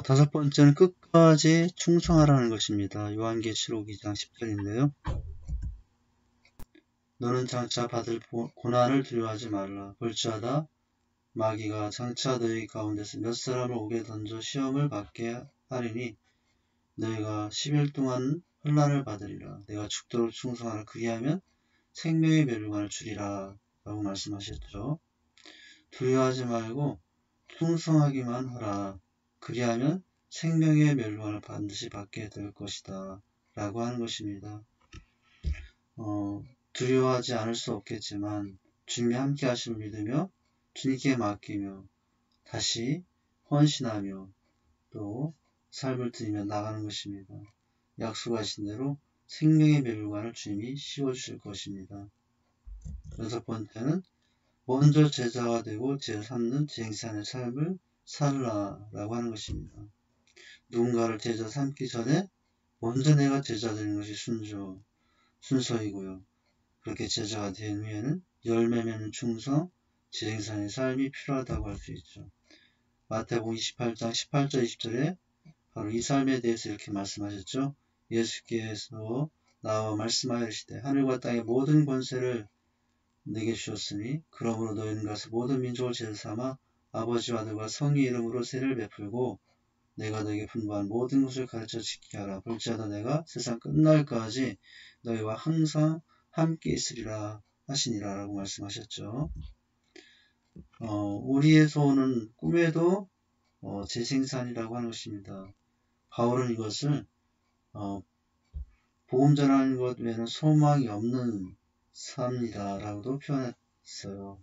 다섯 번째는 끝까지 충성하라는 것입니다. 요한계시록 2장 10절인데요. 너는 장차 받을 고난을 두려워하지 말라. 볼지어다 마귀가 장차 너희 가운데서 몇 사람을 옥에 던져 시험을 받게 하리니 너희가 10일 동안 혼란을 받으리라. 내가 죽도록 충성하라. 그리하면 생명의 멸류관을 주리라 라고 말씀하셨죠. 두려워하지 말고 충성하기만 하라. 그리하면 생명의 멸류관을 반드시 받게 될 것이다 라고 하는 것입니다. 두려워하지 않을 수 없겠지만 주님이 함께 하심을 믿으며 주님께 맡기며 다시 헌신하며 또 삶을 드리며 나가는 것입니다. 약속하신 대로 생명의 멸류관을 주님이 씌워주실 것입니다. 여섯 번째는 먼저 제자가 되고 제자 삼는 제행산의 삶을 살라라고 하는 것입니다. 누군가를 제자 삼기 전에 먼저 내가 제자 되는 것이 순서이고요. 그렇게 제자가 된 후에는 열매 맺는 충성, 제행산의 삶이 필요하다고 할 수 있죠. 마태복음 28장 18절 20절에 바로 이 삶에 대해서 이렇게 말씀하셨죠. 예수께서 나와 말씀하여 이르시되 하늘과 땅의 모든 권세를 내게 주셨으니 그러므로 너희는 가서 모든 민족을 제자 삼아 아버지와 아들과 성의 이름으로 세례를 베풀고 내가 너에게 분부한 모든 것을 가르쳐 지키게 하라. 볼지어다 내가 세상 끝날까지 너희와 항상 함께 있으리라 하시니라 라고 말씀하셨죠. 우리의 소원은 꿈에도 재생산이라고 하는 것입니다. 바울은 이것을 복음 전하는 것 외에는 소망이 없는 삶이다 라고도 표현했어요.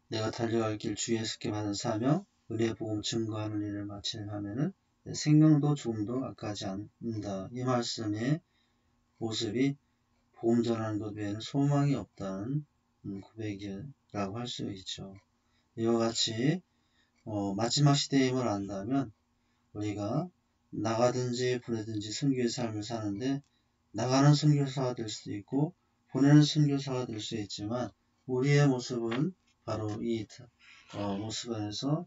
내가 달려갈 길 주 예수께 받은 사명 은혜 복음 증거하는 일을 마치는 하면은 생명도 죽음도 아까지 않는다. 이 말씀의 모습이 복음 전하는 것 외에는 소망이 없다는 고백이라고 할 수 있죠. 이와 같이 마지막 시대의 힘을 안다면 우리가 나가든지 보내든지 선교의 삶을 사는데 나가는 선교사가 될 수도 있고 보내는 선교사가 될 수 있지만 우리의 모습은 바로 이 모습 안에서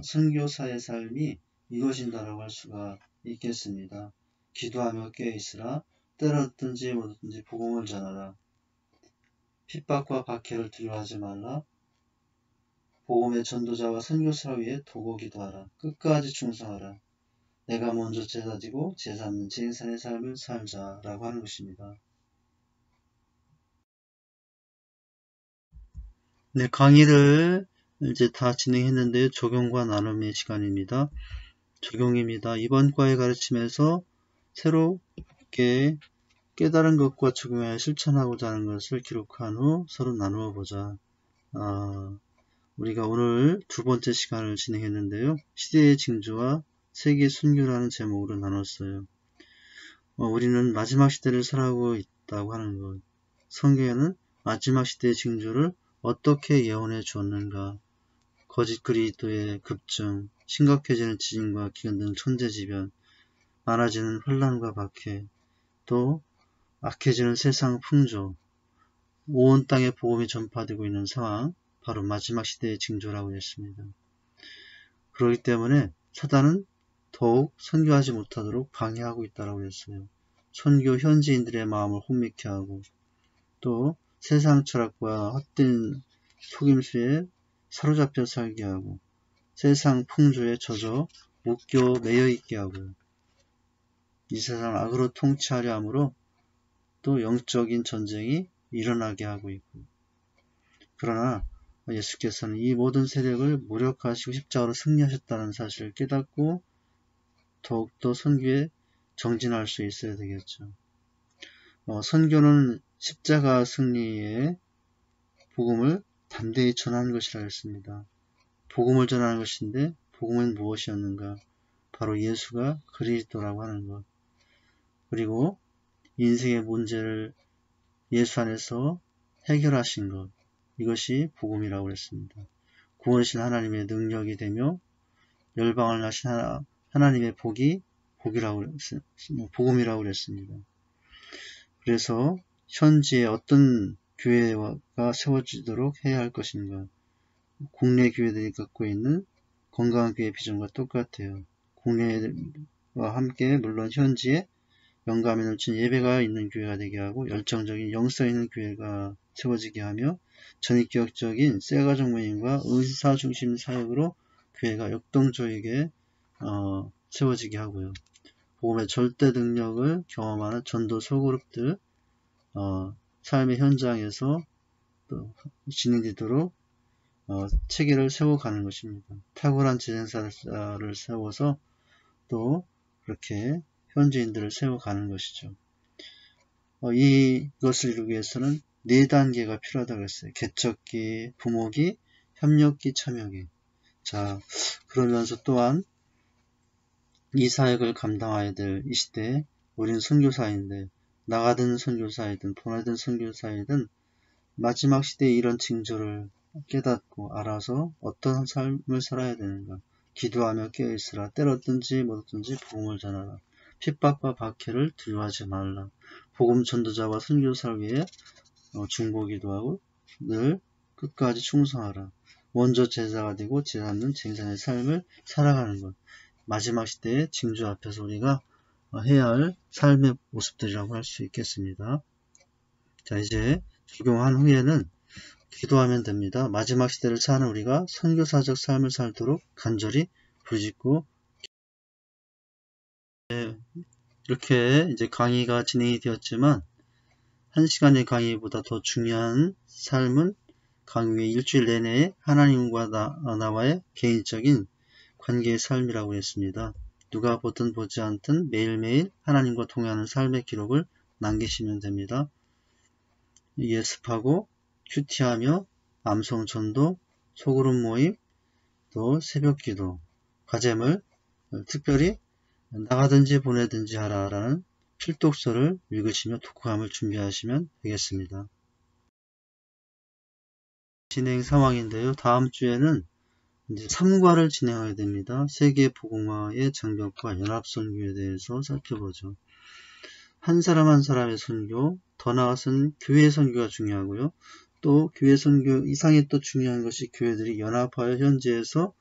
선교사의 삶이 이루어진다라고 할 수가 있겠습니다. 기도하며 깨어있으라. 때로든지 뭐든지 복음을 전하라. 핍박과 박해를 두려워하지 말라. 복음의 전도자와 선교사 위에 도고 기도하라. 끝까지 충성하라. 내가 먼저 제사지고 제삼는 제3의 삶을 살자라고 하는 것입니다. 네, 강의를 이제 다 진행했는데 적용과 나눔의 시간입니다. 적용입니다. 이번 과의 가르침에서 새롭게 깨달은 것과 적용하여 실천하고자 하는 것을 기록한 후 서로 나누어 보자. 우리가 오늘 두 번째 시간을 진행했는데요. 시대의 징조와 세계 순교라는 제목으로 나눴어요. 우리는 마지막 시대를 살아가고 있다고 하는 것. 성경에는 마지막 시대의 징조를 어떻게 예언해 주었는가. 거짓 그리스도의 급증, 심각해지는 지진과 기근 등 천재지변, 많아지는 혼란과 박해, 또 악해지는 세상 풍조, 온 땅에 복음이 전파되고 있는 상황, 바로 마지막 시대의 징조라고 했습니다. 그렇기 때문에 사단은 더욱 선교하지 못하도록 방해하고 있다고 했어요. 선교 현지인들의 마음을 혼미케 하고 또 세상 철학과 헛된 속임수에 사로잡혀 살게 하고 세상 풍조에 젖어 묶여 매여 있게 하고요. 이 세상을 악으로 통치하려 함으로 또 영적인 전쟁이 일어나게 하고 있고 그러나 예수께서는 이 모든 세력을 무력화하시고 십자가로 승리하셨다는 사실을 깨닫고 더욱더 선교에 정진할 수 있어야 되겠죠. 선교는 십자가 승리의 복음을 담대히 전하는 것이라 했습니다. 복음을 전하는 것인데 복음은 무엇이었는가? 바로 예수가 그리스도라고 하는 것. 그리고 인생의 문제를 예수 안에서 해결하신 것. 이것이 복음이라고 했습니다. 구원이신 하나님의 능력이 되며 열방을 하신 하나님의 복음이라고 했습니다. 그래서 현지에 어떤 교회가 세워지도록 해야 할 것인가. 국내 교회들이 갖고 있는 건강한 교회 비전과 똑같아요. 국내와 함께 물론 현지에 영감에 넘친 예배가 있는 교회가 되게 하고 열정적인 영성 있는 교회가 세워지게 하며 전인격적인 셀가족 모임과 의사중심 사역으로 교회가 역동적이게 세워지게 하고요. 복음의 절대 능력을 경험하는 전도 소그룹들 삶의 현장에서 또 진행되도록 체계를 세워가는 것입니다. 탁월한 재생사를 세워서 또 그렇게 현지인들을 세워가는 것이죠. 이것을 이루기 위해서는 4단계가 필요하다고 했어요. 개척기, 부모기, 협력기, 참여기. 자, 그러면서 또한 이 사역을 감당해야 될 이 시대에 우리는 선교사인데 나가든 선교사이든 보내든 선교사이든 마지막 시대에 이런 징조를 깨닫고 알아서 어떤 삶을 살아야 되는가. 기도하며 깨어있으라. 때로든지 뭐든지 복음을 전하라. 핍박과 박해를 두려워하지 말라. 복음 전도자와 선교사를 위해 중보기도하고 늘 끝까지 충성하라. 먼저 제자가 되고 제삼는 쟁산의 삶을 살아가는 것. 마지막 시대의 징조 앞에서 우리가 해야 할 삶의 모습들이라고 할 수 있겠습니다. 자, 이제 적용한 후에는 기도하면 됩니다. 마지막 시대를 사는 우리가 선교사적 삶을 살도록 간절히 부르짖고 이렇게 이제 강의가 진행이 되었지만 1시간의 강의보다 더 중요한 삶은 강의의 일주일 내내 하나님과 나와의 개인적인 관계의 삶이라고 했습니다. 누가 보든 보지 않든 매일매일 하나님과 통하는 삶의 기록을 남기시면 됩니다. 예습하고 큐티하며 암송 전도, 소그룹 모임, 또 새벽 기도, 과제물 특별히 나가든지 보내든지 하라라는 필독서를 읽으시며 독후감을 준비하시면 되겠습니다. 진행 상황인데요. 다음 주에는 이제 3과를 진행하게 됩니다. 세계복음화의 장벽과 연합선교에 대해서 살펴보죠. 한 사람 한 사람의 선교, 더 나아가서는 교회 선교가 중요하고요. 또 교회 선교 이상의 또 중요한 것이 교회들이 연합하여 현지에서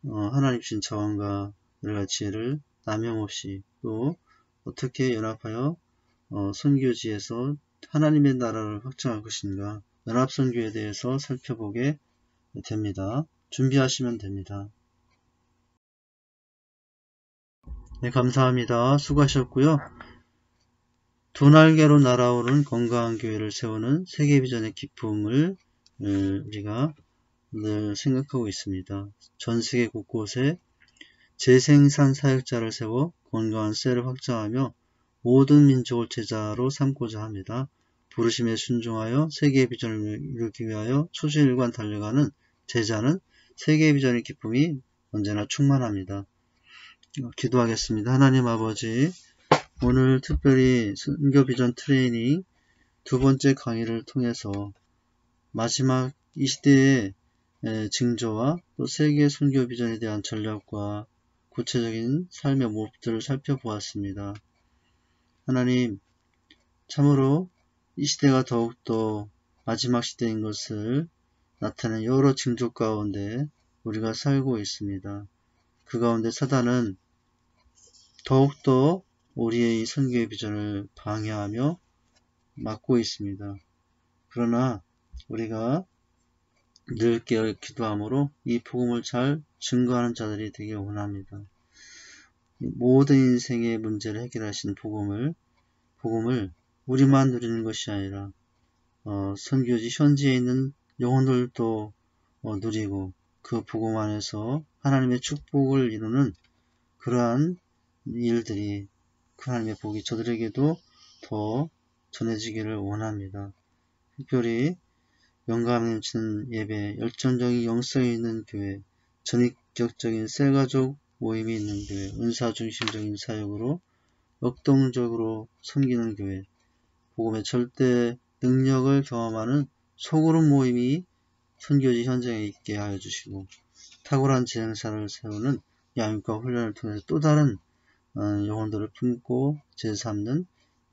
하나님 주신 자원과 여러가지 지혜를 남용없이 또 어떻게 연합하여 선교지에서 하나님의 나라를 확장할 것인가, 연합선교에 대해서 살펴보게 됩니다. 준비하시면 됩니다. 네, 감사합니다. 수고하셨고요. 두 날개로 날아오른 건강한 교회를 세우는 세계비전의 기쁨을 우리가 늘 생각하고 있습니다. 전 세계 곳곳에 재생산 사역자를 세워 건강한 셀을 확장하며 모든 민족을 제자로 삼고자 합니다. 부르심에 순종하여 세계의 비전을 이루기 위하여 초실일관 달려가는 제자는 세계의 비전의 기쁨이 언제나 충만합니다. 기도하겠습니다. 하나님 아버지, 오늘 특별히 선교비전 트레이닝 두 번째 강의를 통해서 마지막 이 시대의 징조와 또 세계 선교비전에 대한 전략과 구체적인 삶의 모습들을 살펴보았습니다. 하나님, 참으로 이 시대가 더욱더 마지막 시대인 것을 나타내는 여러 징조 가운데 우리가 살고 있습니다. 그 가운데 사단은 더욱더 우리의 이 선교의 비전을 방해하며 막고 있습니다. 그러나 우리가 늘 깨어 기도함으로 이 복음을 잘 증거하는 자들이 되길 원합니다. 모든 인생의 문제를 해결하신 복음을 우리만 누리는 것이 아니라 선교지 현지에 있는 영혼들도 누리고 그 복음 안에서 하나님의 축복을 이루는 그러한 일들이, 그 하나님의 복이 저들에게도 더 전해지기를 원합니다. 특별히 영감 넘치는 예배, 열정적인 영성이 있는 교회, 전인격적인 셀가족 모임이 있는 교회, 은사 중심적인 사역으로 역동적으로 섬기는 교회, 복음의 절대 능력을 경험하는 소그룹 모임이 선교지 현장에 있게 하여 주시고, 탁월한 재능사를 세우는 양육과 훈련을 통해서 또 다른 영혼들을 품고 제삼는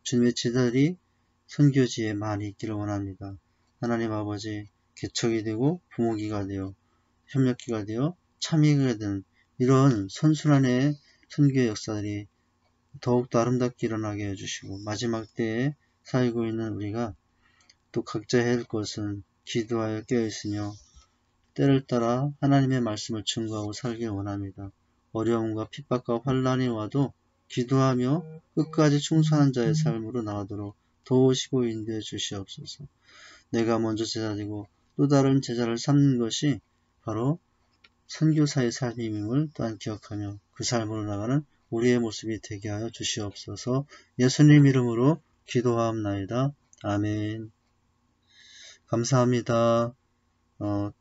주님의 제자들이 선교지에 많이 있기를 원합니다. 하나님 아버지, 개척이 되고 부모기가 되어 협력기가 되어 참여가 되는 이런 선순환의 선교의 역사들이 더욱더 아름답게 일어나게 해주시고, 마지막 때에 살고 있는 우리가 또 각자 해야 할 것은 기도하여 깨어있으며 때를 따라 하나님의 말씀을 증거하고 살길 원합니다. 어려움과 핍박과 환란이 와도 기도하며 끝까지 충성하는 자의 삶으로 나가도록 도우시고 인도해 주시옵소서. 내가 먼저 제자되고 또 다른 제자를 삼는 것이 바로 선교사의 삶임을 또한 기억하며 그 삶으로 나가는 우리의 모습이 되게 하여 주시옵소서. 예수님 이름으로 기도하옵나이다. 아멘. 감사합니다.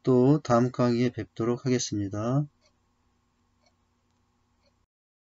또 다음 강의에 뵙도록 하겠습니다.